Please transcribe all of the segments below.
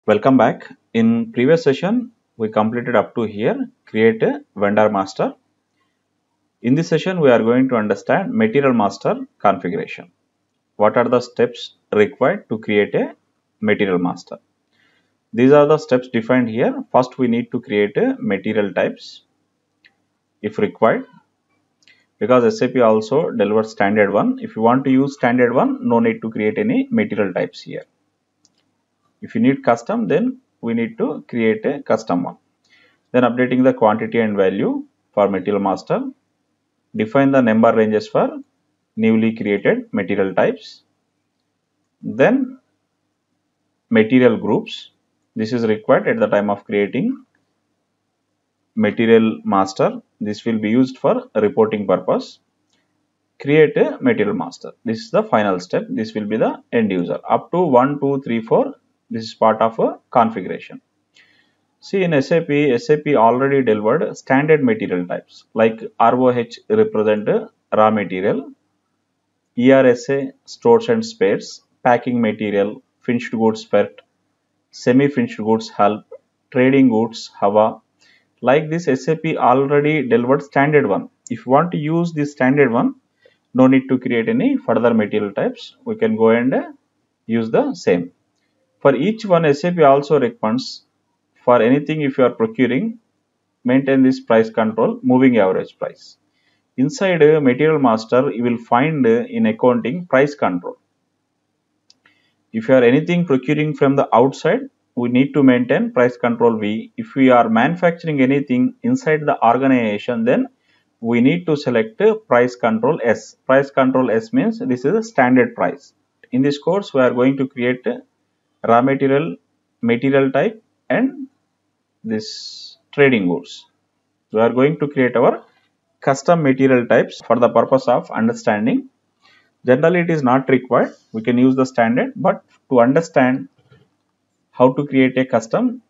Welcome back. In previous session, we completed up to here, create a vendor master. In this session, we are going to understand material master configuration. What are the steps required to create a material master? These are the steps defined here. First, we need to create a material types if required, because SAP also delivers standard one. If you want to use standard one, no need to create any material types here. If you need custom, then we need to create a custom one. Then updating the quantity and value for material master. Define the number ranges for newly created material types. Then material groups. This is required at the time of creating material master. This will be used for reporting purpose. Create a material master. This is the final step. This will be the end user. Up to 1, 2, 3, 4. This is part of a configuration. See, in SAP already delivered standard material types like ROH represent raw material, ERSA stores and spares, packing material, finished goods FERT, semi-finished goods HALP, trading goods HAVA. Like this, SAP already delivered standard one. If you want to use this standard one, no need to create any further material types. We can go and use the same. For each one, SAP also recommends for anything if you are procuring, maintain this price control, moving average price. Inside material master, you will find in accounting price control. If you are anything procuring from the outside, we need to maintain price control V. If we are manufacturing anything inside the organization, then we need to select price control S. Price control S means this is a standard price. In this course, we are going to create raw material, material type, and this trading goods. We are going to create our custom material types for the purpose of understanding. Generally, it is not required. We can use the standard, but to understand how to create a custom,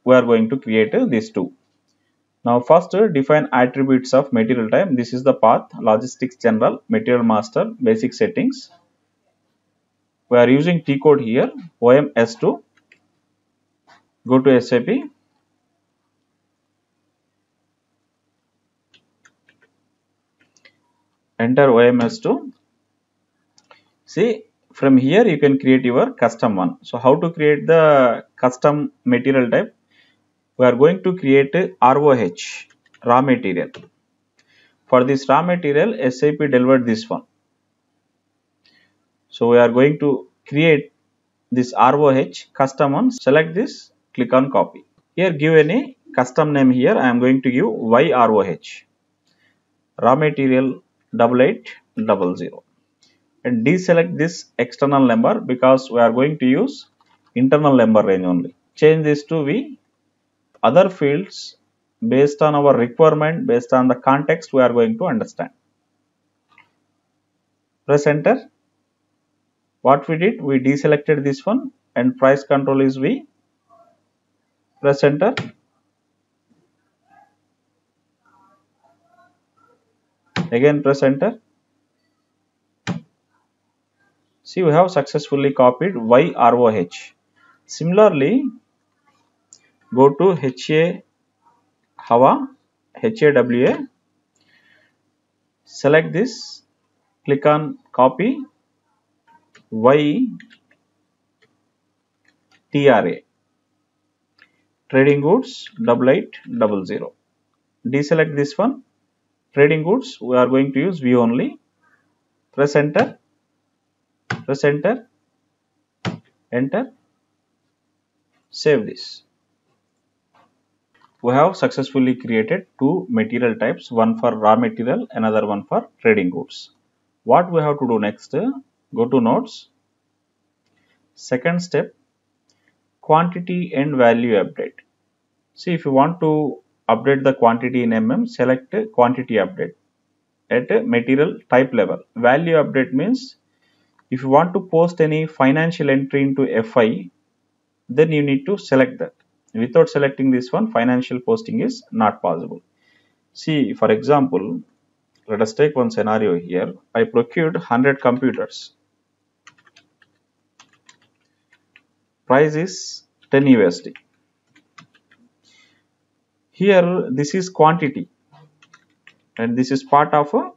we are going to create these two. Now, first define attributes of material type. This is the path, logistics general, material master, basic settings. We are using T code here, OMS2. Go to SAP. Enter OMS2. See, from here you can create your custom one. So, how to create the custom material type? We are going to create ROH, raw material. For this raw material, SAP delivered this one. So, we are going to create this ROH custom one. Select this, click on copy. Here give any custom name here. I am going to give YROH, raw material 8800, and deselect this external number because we are going to use internal number range only. Change this to V. Other fields based on our requirement, based on the context, we are going to understand. Press enter. What we did, we deselected this one and price control is V. Press enter. Again press enter. See, we have successfully copied YROH. Similarly, go to HAWA, select this, click on copy, YTRA, trading goods 8800. Deselect this one, trading goods, we are going to use V only. Press enter, enter, save this. We have successfully created two material types, one for raw material, another one for trading goods. What we have to do next, go to notes. Second step, quantity and value update. See, if you want to update the quantity in mm, select quantity update at a material type level. Value update means if you want to post any financial entry into FI, then you need to select that. Without selecting this one, financial posting is not possible. See, for example, let us take one scenario here. I procured 100 computers. price is 10 USD. Here this is quantity and this is part of a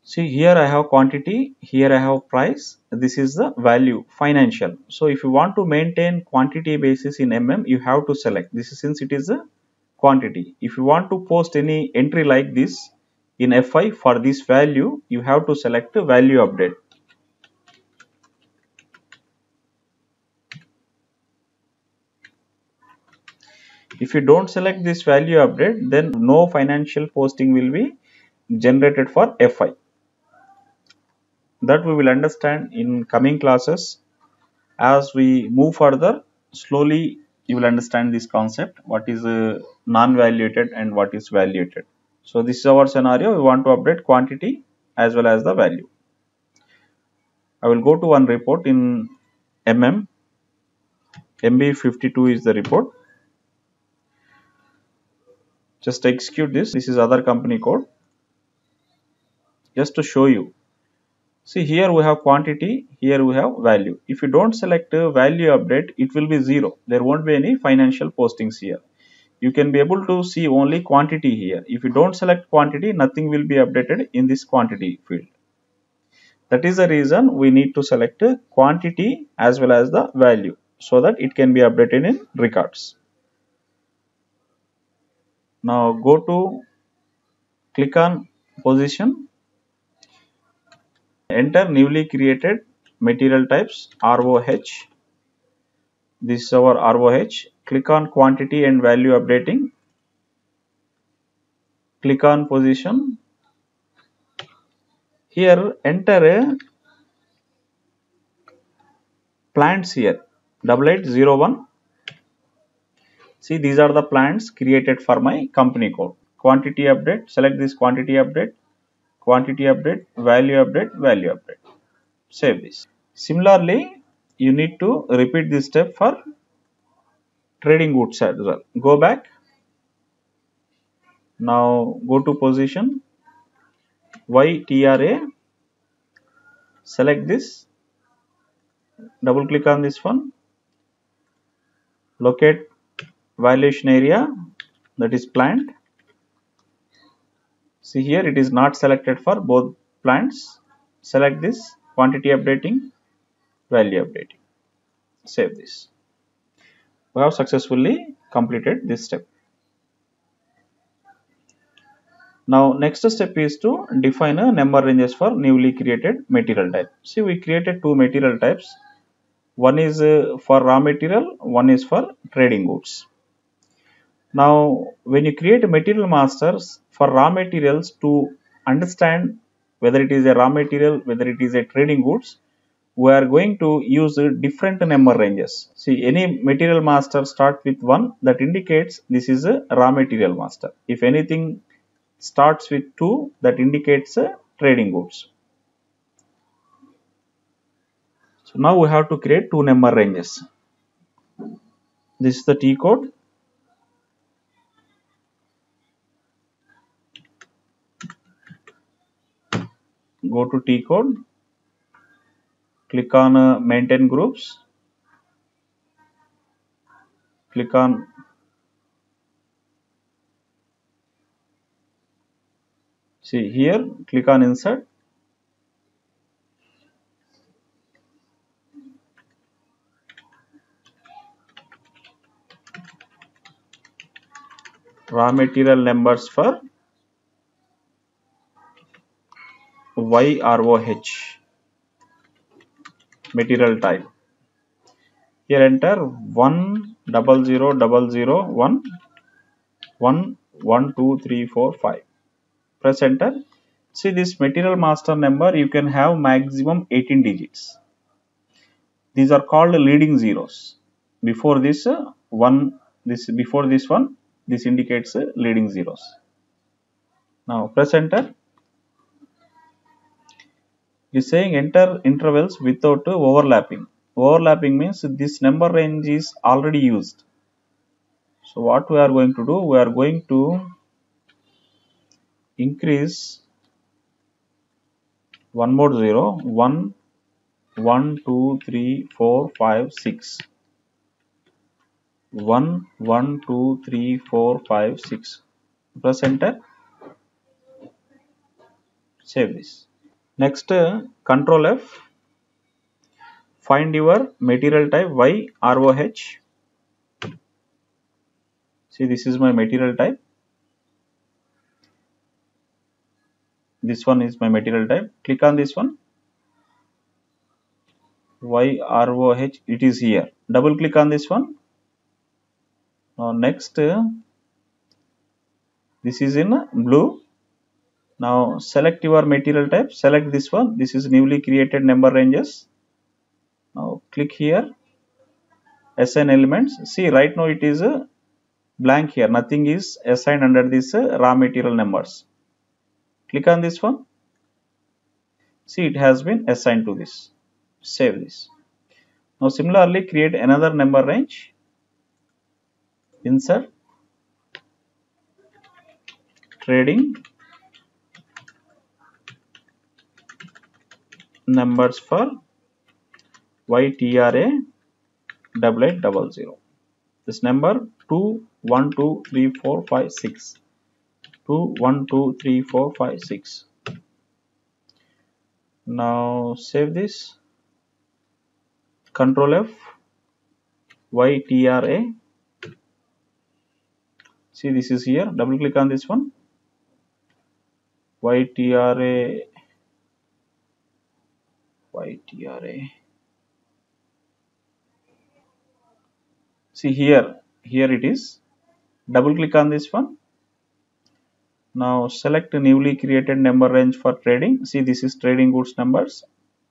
see here I have quantity, here I have price, this is the value financial. So if you want to maintain quantity basis in mm, you have to select this since it is a quantity. If you want to post any entry like this in FI for this value, you have to select value update. If you don't select this value update, then no financial posting will be generated for FI. That we will understand in coming classes. As we move further, slowly you will understand this concept, what is non-valuated and what is valuated. So this is our scenario. We want to update quantity as well as the value. I will go to one report in MB52 is the report. Just execute this. This is other company code. Just to show you. See here we have quantity, here we have value. If you don't select value update, it will be 0. There won't be any financial postings here. You can be able to see only quantity here. If you don't select quantity, nothing will be updated in this quantity field. That is the reason we need to select quantity as well as the value so that it can be updated in records. Now go to click on position, enter newly created material types ROH. This is our ROH. Click on quantity and value updating. Click on position. Here enter a plants here 8801. See, these are the plants created for my company code. Quantity update, select this quantity update, value update, value update. Save this. Similarly, you need to repeat this step for trading goods as well. Go back. Now go to position, YTRA, select this, double click on this one, locate violation area, that is plant. See here it is not selected for both plants. Select this quantity updating, value updating. Save this. We have successfully completed this step. Now next step is to define a number ranges for newly created material type. See, we created two material types. One is for raw material, one is for trading goods. Now when you create material masters for raw materials, to understand whether it is a raw material, whether it is a trading goods, we are going to use different number ranges. See, any material master start with 1, that indicates this is a raw material master. If anything starts with 2, that indicates trading goods. So now we have to create two number ranges. This is the T code. Go to T code, click on maintain groups, click on see here, click on insert. Raw material numbers for YROH material type. Here enter 1000001 1 1 2 3 4 5. Press enter. See, this material master number, you can have maximum 18 digits. These are called leading zeros. Before this before this one, this indicates leading zeros. Now press enter. It is saying enter intervals without overlapping. Overlapping means this number range is already used. So what we are going to do, we are going to increase one more 0, 1, 1, 2, 3, 4, 5, 6. 1, 1, 2, 3, 4, 5, 6. Press enter. Save this. Next, Control F. Find your material type YROH. See, this is my material type. This one is my material type. Click on this one. YROH. It is here. Double click on this one. Now next, this is in blue. Now select your material type. Select this one. This is newly created number ranges. Now click here. Assign elements. See, right now it is blank here. Nothing is assigned under this raw material numbers. Click on this one. See, it has been assigned to this. Save this. Now similarly create another number range. Insert trading numbers for YTRA 8800. This number 2, 1, 2, 3, 4, 5, 6. 2, 1, 2, 3, 4, 5, 6. Now save this. Control F. YTRA. See, this is here. Double click on this one. YTRA. See here it is. Double click on this one. Now select newly created number range for trading. See, this is trading goods numbers.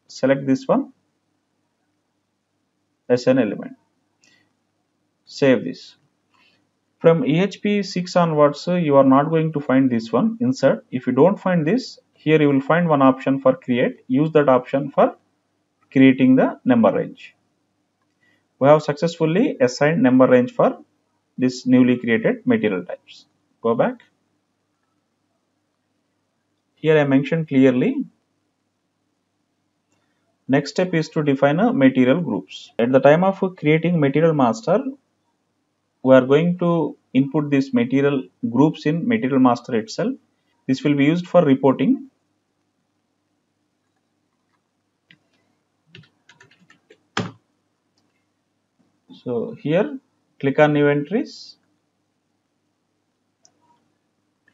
Select this one as an element. Save this. From EHP 6 onwards, you are not going to find this one. Insert. If you don't find this, here you will find one option for create. Use that option for creating the number range. We have successfully assigned number range for this newly created material types. Go back. Here I mentioned clearly. Next step is to define a material groups. At the time of creating material master, we are going to input these material groups in material master itself. This will be used for reporting. So here click on new entries.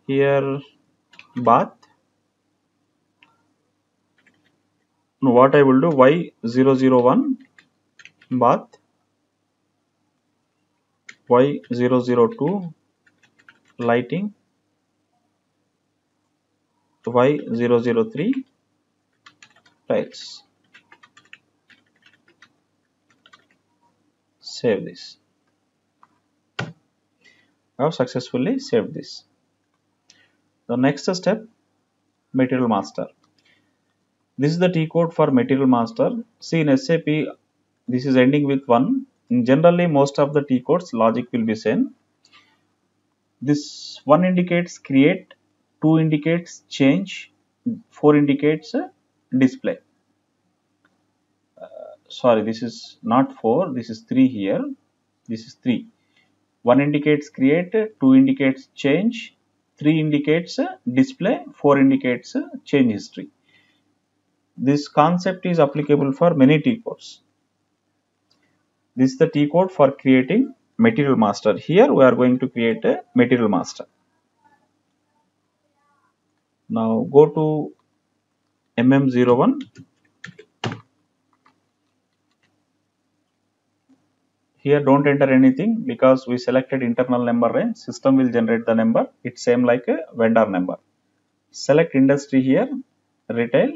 Here bath. Now what I will do, Y001 bath, Y002 lighting, Y003 tiles. Save this. I have successfully saved this. The next step, material master. This is the T code for material master. See, in SAP, this is ending with 1. Generally, most of the T codes logic will be same. This 1 indicates create, 2 indicates change, 4 indicates display. Sorry, this is not 4, this is 3 here. This is 3. 1 indicates create, 2 indicates change, 3 indicates display, 4 indicates change history. This concept is applicable for many T codes. This is the T code for creating material master. Here we are going to create a material master. Now go to MM01. Here don't enter anything because we selected internal number range. System will generate the number. It's same like a vendor number. Select industry here, retail,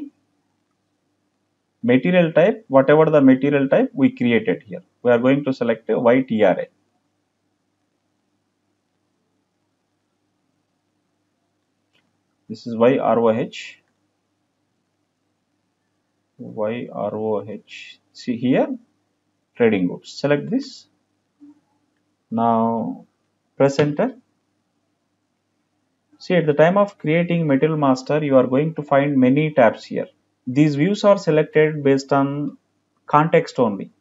material type, whatever the material type we created here. We are going to select a YTRA. This is YROH. YROH. See here, trading goods. Select this. Now Press enter. See, at the time of creating Material Master, you are going to find many tabs here. These views are selected based on context only.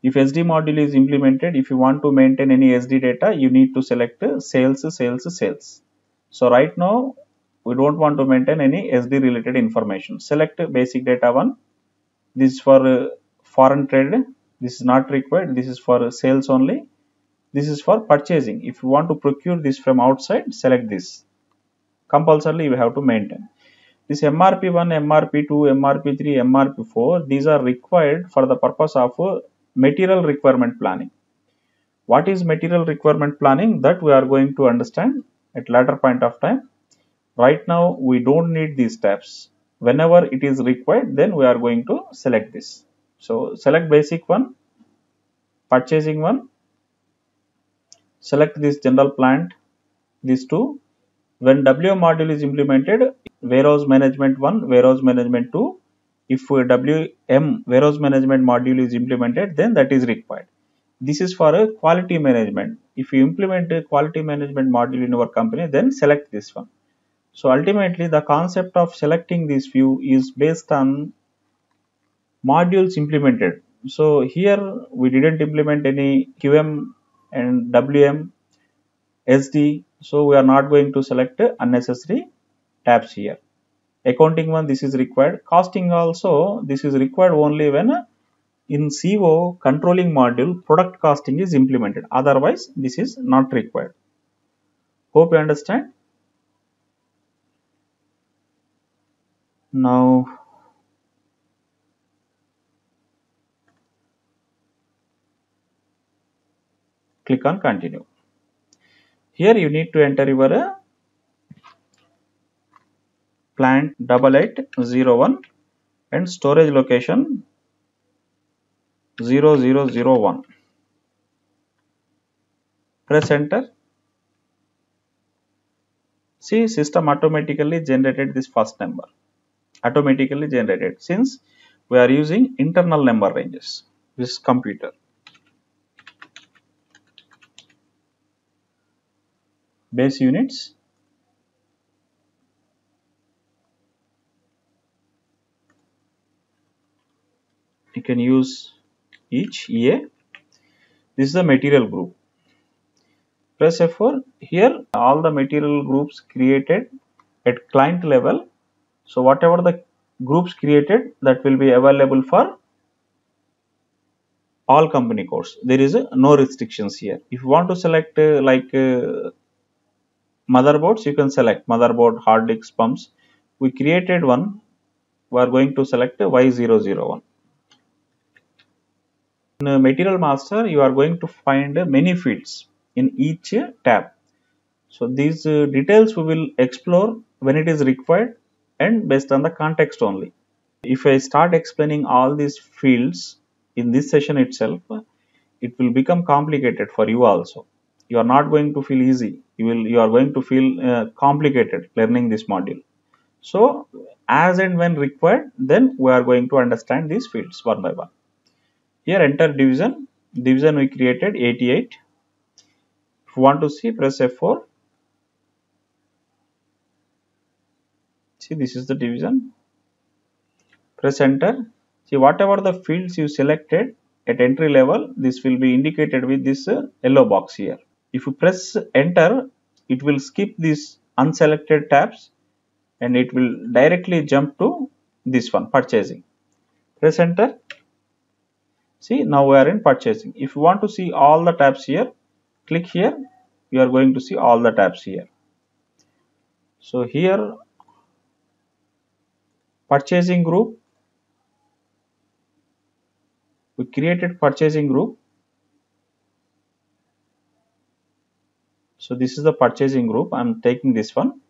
If SD module is implemented, if you want to maintain any SD data, you need to select sales. So right now, we don't want to maintain any SD related information. Select basic data one. This is for foreign trade. This is not required. This is for sales only. This is for purchasing. If you want to procure this from outside, select this. Compulsorily, you have to maintain. This MRP1, MRP2, MRP3, MRP4, these are required for the purpose of material requirement planning. What is material requirement planning? That we are going to understand at later point of time. Right now, we don't need these tabs. Whenever it is required, then we are going to select this. So select basic one, purchasing one, select this general plant, these two. When WM module is implemented, warehouse management 1, warehouse management 2, if WM warehouse management module is implemented, then that is required. This is for a quality management. If you implement a quality management module in your company, then select this one. So ultimately, the concept of selecting this view is based on modules implemented. So here we didn't implement any QM and WM, SD. So we are not going to select unnecessary tabs here. Accounting one, this is required. Costing also, this is required only when in CO controlling module product costing is implemented. Otherwise, this is not required. Hope you understand. Now, click on continue. Here you need to enter your plant 8801 and storage location 0001. Press enter. See, system automatically generated this first number. Automatically generated since we are using internal number ranges. This computer. Base units. You can use each EA. This is the material group. Press F4. Here all the material groups created at client level. So whatever the groups created, that will be available for all company codes. There is no restrictions here. If you want to select motherboards, you can select motherboard, hard disk, pumps. We created one. We are going to select Y001. In Material Master, you are going to find many fields in each tab. So these details we will explore when it is required and based on the context only. If I start explaining all these fields in this session itself, it will become complicated for you also. You are not going to feel easy. You are going to feel complicated learning this module. So as and when required, then we are going to understand these fields one by one. Here enter division. Division we created 88. If you want to see, press F4. See, this is the division. Press enter. See, whatever the fields you selected at entry level, this will be indicated with this yellow box here. If you press enter, it will skip these unselected tabs and it will directly jump to this one, purchasing. Press enter. See, now we are in purchasing. If you want to see all the tabs here, click here. You are going to see all the tabs here. So here, purchasing group. We created purchasing group. So this is the purchasing group. I'm taking this one.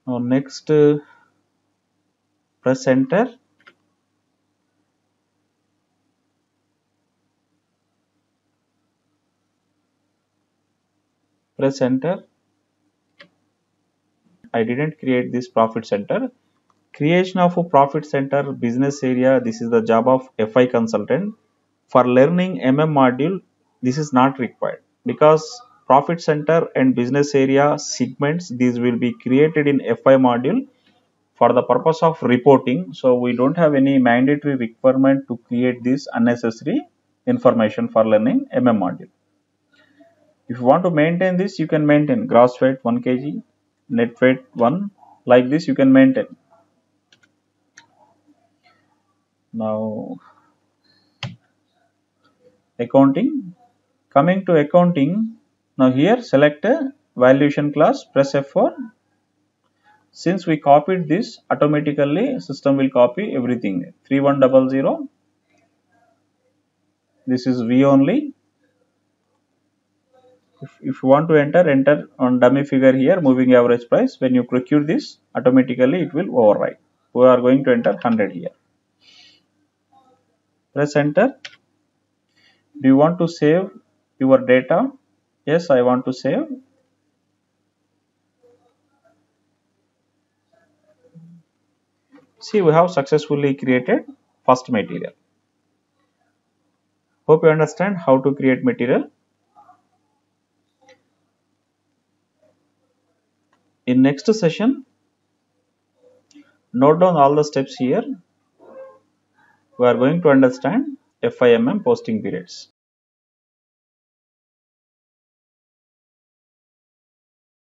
Now next, press enter. Press enter. I didn't create this profit center. Creation of a profit center business area. This is the job of FI consultant. For learning module, this is not required because profit center and business area segments, these will be created in FI module for the purpose of reporting. So we don't have any mandatory requirement to create this unnecessary information for learning module. If you want to maintain this, you can maintain gross weight 1 kg, net weight 1, like this you can maintain. Now accounting, coming to accounting, now here select a valuation class, press F4. Since we copied this, automatically system will copy everything. 3100, this is V only. If you want to enter on dummy figure here, moving average price. When you procure this, automatically it will override. We are going to enter 100 here. Press enter. Do you want to save your data? Yes, I want to save. See, we have successfully created first material. Hope you understand how to create material. In next session, note down all the steps here. We are going to understand FIMM posting periods.